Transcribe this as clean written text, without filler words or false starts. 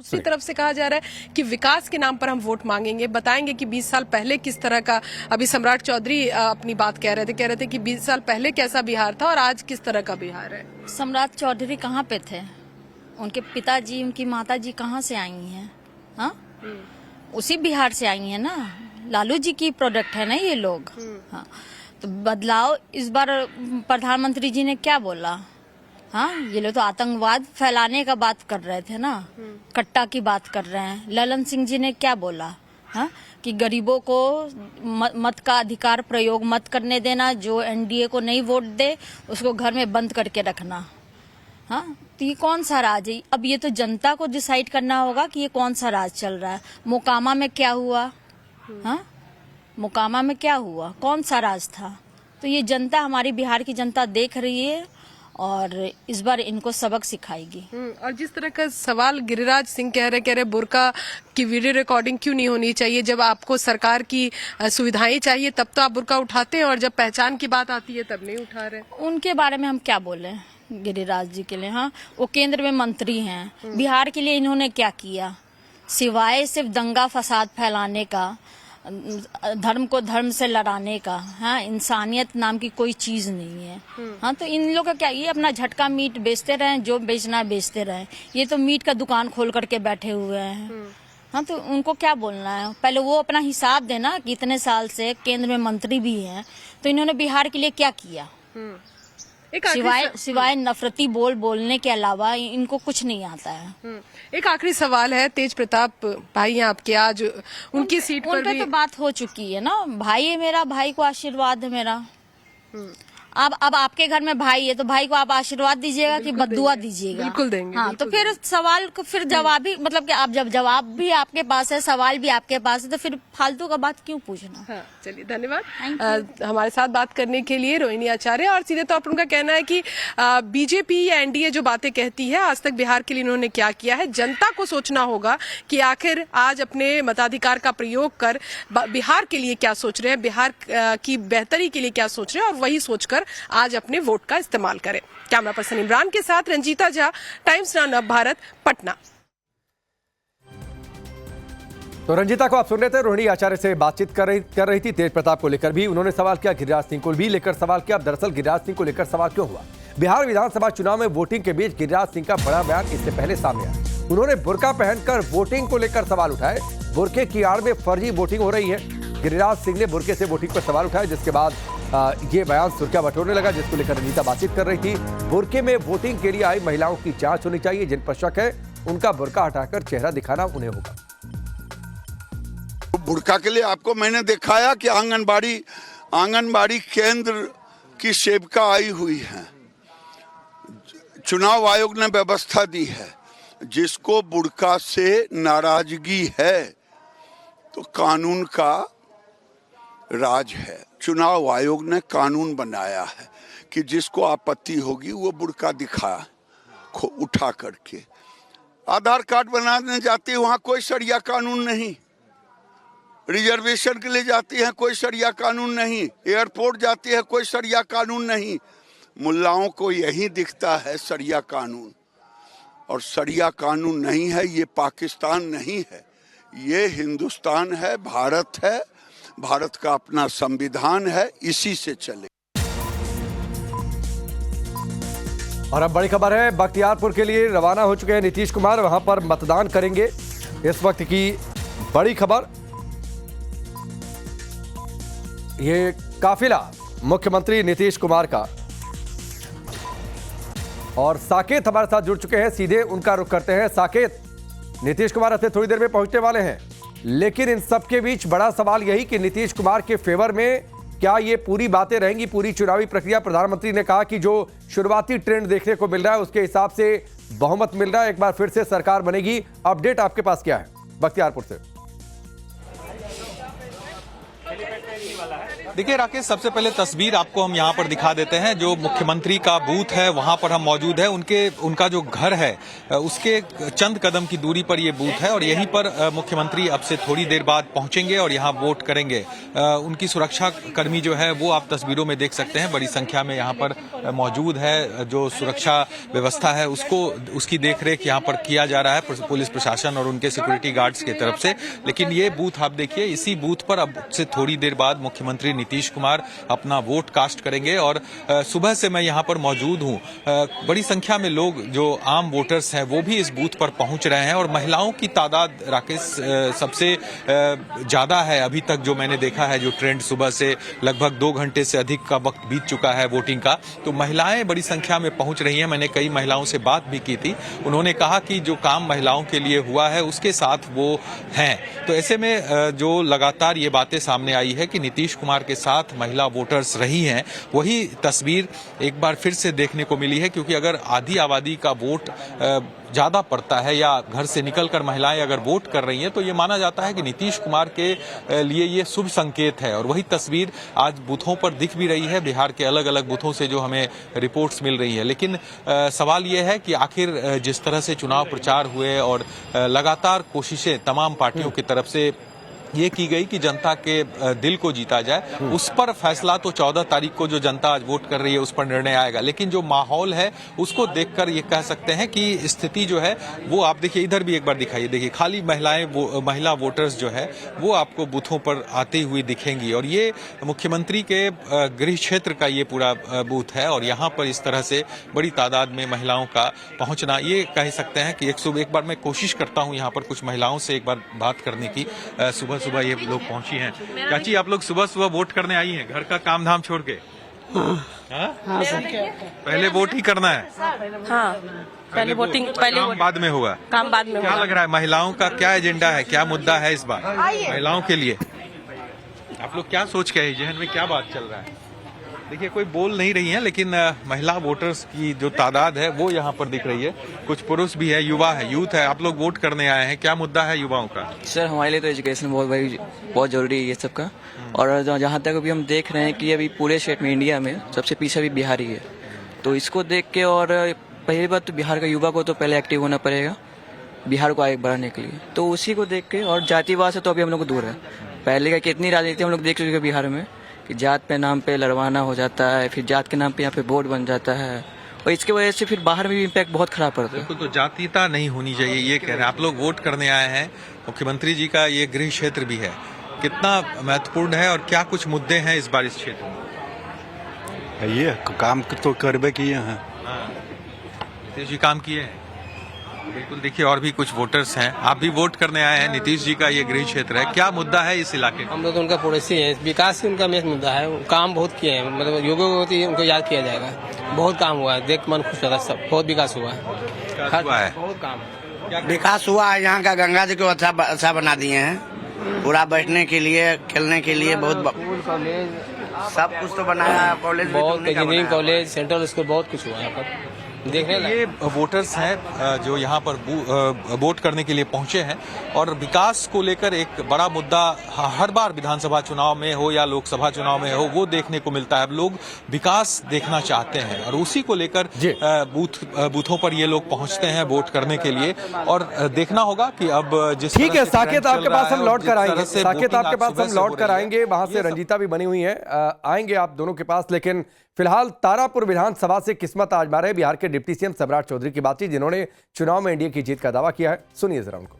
दूसरी तरफ से कहा जा रहा है कि विकास के नाम पर हम वोट मांगेंगे, बताएंगे कि 20 साल पहले किस तरह का, अभी सम्राट चौधरी अपनी बात कह रहे थे कि 20 साल पहले कैसा बिहार था और आज किस तरह का बिहार है। सम्राट चौधरी कहाँ पे थे? उनके पिताजी, उनकी माताजी कहाँ से आई हैं? हाँ, उसी बिहार से आई हैं ना। लालू जी की प्रोडक्ट है ना ये लोग। हाँ, तो बदलाव इस बार प्रधानमंत्री जी ने क्या बोला? हाँ, ये लोग तो आतंकवाद फैलाने का बात कर रहे थे ना, कट्टा की बात कर रहे हैं। ललन सिंह जी ने क्या बोला? हाँ, कि गरीबों को मत का अधिकार प्रयोग मत करने देना, जो एनडीए को नहीं वोट दे उसको घर में बंद करके रखना। हाँ, तो ये कौन सा राज है? अब ये तो जनता को डिसाइड करना होगा कि ये कौन सा राज चल रहा है। मोकामा में क्या हुआ? हाँ, मोकामा में क्या हुआ? कौन सा राज था? तो ये जनता, हमारी बिहार की जनता देख रही है और इस बार इनको सबक सिखाएगी। और जिस तरह का सवाल गिरिराज सिंह कह रहे बुर्का की वीडियो रिकॉर्डिंग क्यों नहीं होनी चाहिए? जब आपको सरकार की सुविधाएं चाहिए तब तो आप बुर्का उठाते हैं और जब पहचान की बात आती है तब नहीं उठा रहे। उनके बारे में हम क्या बोले गिरिराज जी के लिए? हाँ, वो केंद्र में मंत्री हैं। बिहार के लिए इन्होंने क्या किया सिवाय सिर्फ दंगा फसाद फैलाने का, धर्म को धर्म से लड़ाने का? हाँ, इंसानियत नाम की कोई चीज नहीं है। हाँ, तो इन लोगों का क्या, ये अपना झटका मीट बेचते रहें, जो बेचना बेचते रहें। ये तो मीट का दुकान खोल करके बैठे हुए हैं। हाँ, तो उनको क्या बोलना है? पहले वो अपना हिसाब देना कि इतने साल से केंद्र में मंत्री भी हैं, तो इन्होंने बिहार के लिए क्या किया? सिवाय नफरती बोलने के अलावा इनको कुछ नहीं आता है। एक आखिरी सवाल है, तेज प्रताप भाई हैं आपके, आज उनकी सीट पर भी तो बात हो चुकी है ना। भाई है मेरा, भाई को आशीर्वाद है मेरा। अब आपके घर में भाई है तो भाई को आप आशीर्वाद दीजिएगा कि बद्दुआ दीजिएगा? बिल्कुल देंगे। हाँ, तो फिर सवाल को फिर जवाब भी, मतलब कि आप जब जवाब भी आपके पास है, सवाल भी आपके पास है, तो फिर फालतू का बात क्यों पूछना? हाँ, चलिए धन्यवाद हमारे साथ बात करने के लिए रोहिणी आचार्य। और सीधे तौर पर उनका कहना है कि बीजेपी या एनडीए जो बातें कहती है, आज तक बिहार के लिए इन्होंने क्या किया है? जनता को सोचना होगा कि आखिर आज अपने मताधिकार का प्रयोग कर बिहार के लिए क्या सोच रहे हैं, बिहार की बेहतरी के लिए क्या सोच रहे हैं, और वही सोचकर आज अपने वोट का इस्तेमाल करें। कैमरा पर्सन इमरान के साथ रंजीता झा, टाइम्स नाउ नव भारत, पटना। तो रंजीता को आप सुन रहे थे, रोहिणी आचार्य से बातचीत कर रही थी। तेज प्रताप को लेकर भी उन्होंने सवाल किया, गिरिराज सिंह को भी लेकर सवाल किया। अब दरअसल गिरिराज सिंह को लेकर सवाल क्यों हुआ? बिहार विधानसभा चुनाव में वोटिंग के बीच गिरिराज सिंह का बड़ा बयान इससे पहले सामने आया। उन्होंने बुर्का पहनकर वोटिंग को लेकर सवाल उठाए। बुर्के की आड़ में फर्जी वोटिंग हो रही है। गिरिराज सिंह ने बुर्के से वोटिंग पर सवाल उठाए, जिसके बाद ये बयान सुर्खियां बटोरने लगा, जिसको लेकर रंजीता बातचीत कर रही थी। बुर्के में वोटिंग के लिए आई महिलाओं की जांच होनी चाहिए। जिन पर शक है उनका बुर्का हटाकर चेहरा दिखाना उन्हें होगा। बुर्का के लिए आपको मैंने दिखाया कि आंगनबाड़ी केंद्र की सेविका आई हुई है। चुनाव आयोग ने व्यवस्था दी है, जिसको बुर्का से नाराजगी है तो कानून का राज है। चुनाव आयोग ने कानून बनाया है कि जिसको आपत्ति होगी वो बुर्का उठा करके। आधार कार्ड बनाने जाती है, वहां कोई शरिया कानून नहीं। रिजर्वेशन के लिए जाती है, कोई शरिया कानून नहीं। एयरपोर्ट जाती है, कोई शरिया कानून नहीं। मुल्लाओं को यही दिखता है शरिया कानून, और शरिया कानून नहीं है। ये पाकिस्तान नहीं है, ये हिंदुस्तान है, भारत है। भारत का अपना संविधान है, इसी से चले। और अब बड़ी खबर है, बख्तियारपुर के लिए रवाना हो चुके हैं नीतीश कुमार। वहां पर मतदान करेंगे। इस वक्त की बड़ी खबर, ये काफिला मुख्यमंत्री नीतीश कुमार का, और साकेत हमारे साथ जुड़ चुके हैं। सीधे उनका रुख करते हैं। साकेत, नीतीश कुमार अब से थोड़ी देर में पहुंचने वाले हैं, लेकिन इन सबके बीच बड़ा सवाल यही कि नीतीश कुमार के फेवर में क्या ये पूरी बातें रहेंगी, पूरी चुनावी प्रक्रिया? प्रधानमंत्री ने कहा कि जो शुरुआती ट्रेंड देखने को मिल रहा है उसके हिसाब से बहुमत मिल रहा है, एक बार फिर से सरकार बनेगी। अपडेट आपके पास क्या है बख्तियारपुर से? देखिए राकेश, सबसे पहले तस्वीर आपको हम यहाँ पर दिखा देते हैं। जो मुख्यमंत्री का बूथ है वहां पर हम मौजूद है। उनका जो घर है उसके चंद कदम की दूरी पर ये बूथ है और यहीं पर मुख्यमंत्री अब से थोड़ी देर बाद पहुंचेंगे और यहाँ वोट करेंगे। उनकी सुरक्षा कर्मी जो है वो आप तस्वीरों में देख सकते हैं, बड़ी संख्या में यहाँ पर मौजूद है। जो सुरक्षा व्यवस्था है उसकी देखरेख यहाँ पर किया जा रहा है पुलिस प्रशासन और उनके सिक्योरिटी गार्ड्स की तरफ से। लेकिन ये बूथ आप देखिए, इसी बूथ पर अब से थोड़ी देर बाद मुख्यमंत्री नीतीश कुमार अपना वोट कास्ट करेंगे और सुबह से मैं यहाँ पर मौजूद हूँ। बड़ी संख्या में लोग जो आम वोटर्स हैं वो भी इस बूथ पर पहुंच रहे हैं और महिलाओं की तादाद राकेश सबसे ज्यादा है अभी तक जो मैंने देखा है। जो ट्रेंड सुबह से लगभग 2 घंटे से अधिक का वक्त बीत चुका है वोटिंग का, तो महिलाएं बड़ी संख्या में पहुंच रही हैं। मैंने कई महिलाओं से बात भी की थी, उन्होंने कहा कि जो काम महिलाओं के लिए हुआ है उसके साथ वो हैं। तो ऐसे में जो लगातार ये बातें सामने आई है कि नीतीश कुमार के साथ महिला वोटर्स रही हैं, वही तस्वीर एक बार फिर से देखने को मिली है। क्योंकि अगर आधी आबादी का वोट ज्यादा पड़ता है या घर से निकलकर महिलाएं अगर वोट कर रही हैं तो ये माना जाता है कि नीतीश कुमार के लिए ये शुभ संकेत है। और वही तस्वीर आज बूथों पर दिख भी रही है, बिहार के अलग अलग बूथों से जो हमें रिपोर्ट्स मिल रही है। लेकिन सवाल ये है कि आखिर जिस तरह से चुनाव प्रचार हुए और लगातार कोशिशें तमाम पार्टियों की तरफ से ये की गई कि जनता के दिल को जीता जाए, उस पर फैसला तो 14 तारीख को जो जनता आज वोट कर रही है उस पर निर्णय आएगा। लेकिन जो माहौल है उसको देखकर ये कह सकते हैं कि स्थिति जो है वो आप देखिए, इधर भी एक बार दिखाइए, देखिए खाली महिला वोटर्स जो है वो आपको बूथों पर आती हुई दिखेंगी। और ये मुख्यमंत्री के गृह क्षेत्र का ये पूरा बूथ है और यहाँ पर इस तरह से बड़ी तादाद में महिलाओं का पहुंचना, ये कह सकते हैं कि एक बार मैं कोशिश करता हूँ यहाँ पर कुछ महिलाओं से एक बार बात करने की। सुबह ये लोग पहुंची हैं। चाची, आप लोग सुबह सुबह वोट करने आई हैं घर का काम धाम छोड़ के? हाँ सर। पहले वोट ही करना है? हाँ, पहले वोटिंग, पहले काम बाद में होगा। काम बाद में क्या लग रहा है महिलाओं का क्या एजेंडा है, क्या मुद्दा है इस बार महिलाओं के लिए? आप लोग क्या सोच के, जहन में क्या बात चल रहा है? देखिए कोई बोल नहीं रही है, लेकिन महिला वोटर्स की जो तादाद है वो यहाँ पर दिख रही है। कुछ पुरुष भी है, युवा है, यूथ है। आप लोग वोट करने आए हैं, क्या मुद्दा है युवाओं का? सर हमारे लिए तो एजुकेशन बहुत जरूरी है ये सब का। और जहाँ तक अभी हम देख रहे हैं कि अभी पूरे स्टेट में, इंडिया में सबसे पीछे भी बिहार ही है। तो इसको देख के, और पहली बात तो बिहार का युवा को तो पहले एक्टिव होना पड़ेगा बिहार को आगे बढ़ाने के लिए। तो उसी को देख के, और जातिवाद से तो अभी हम लोग को दूर है। पहले का कितनी राजनीति हम लोग देख चुके बिहार में कि जात पे नाम पे लड़वाना हो जाता है, फिर जात के नाम पे यहाँ पे वोट बन जाता है और इसके वजह से फिर बाहर में भी इम्पैक्ट बहुत खराब पड़ता है। बिल्कुल, तो जातीयता नहीं होनी चाहिए ये कह रहे हैं। आप लोग वोट करने आए हैं, मुख्यमंत्री जी का ये गृह क्षेत्र भी है, कितना महत्वपूर्ण है और क्या कुछ मुद्दे हैं इस बार इस क्षेत्र में? ये काम तो करबे किए हैं। नीतीश जी काम किए हैं, बिल्कुल। देखिए और भी कुछ वोटर्स हैं, आप भी वोट करने आए हैं। नीतीश जी का ये गृह क्षेत्र है, क्या मुद्दा है इस इलाके में? हम लोग तो उनका पड़ोसी है, विकास ही उनका मेन मुद्दा है। काम बहुत किए हैं, मतलब युवकों को उनको याद किया जाएगा। बहुत काम हुआ है, देख मन खुश होगा, सब बहुत विकास हुआ है। बहुत काम विकास हुआ है। यहाँ का गंगा जी को अच्छा बना दिए हैं, पूरा बैठने के लिए, खेलने के लिए बहुत सब कुछ तो बनाया है। कॉलेज, बहुत इंजीनियरिंग कॉलेज, सेंट्रल स्कूल, बहुत कुछ हुआ है यहाँ पर देखने। ये वोटर्स हैं जो यहाँ पर वोट करने के लिए पहुंचे हैं और विकास को लेकर एक बड़ा मुद्दा हर बार विधानसभा चुनाव में हो या लोकसभा चुनाव में हो वो देखने को मिलता है। अब लोग विकास देखना चाहते हैं और उसी को लेकर बूथों पर ये लोग पहुंचते हैं वोट करने के लिए। और देखना होगा कि अब जिस ठीक है, साकेत आपके पास हम लौट कर आएंगे, साकेत आपके पास हम लौट कर आएंगे। वहां से रंजीता भी बनी हुई है, आएंगे आप दोनों के पास। लेकिन फिलहाल तारापुर विधानसभा से किस्मत आजमा रहे बिहार के डिप्टी सीएम सम्राट चौधरी की बातचीत, जिन्होंने चुनाव में एनडीए की जीत का दावा किया है। सुनिए जरा उनको।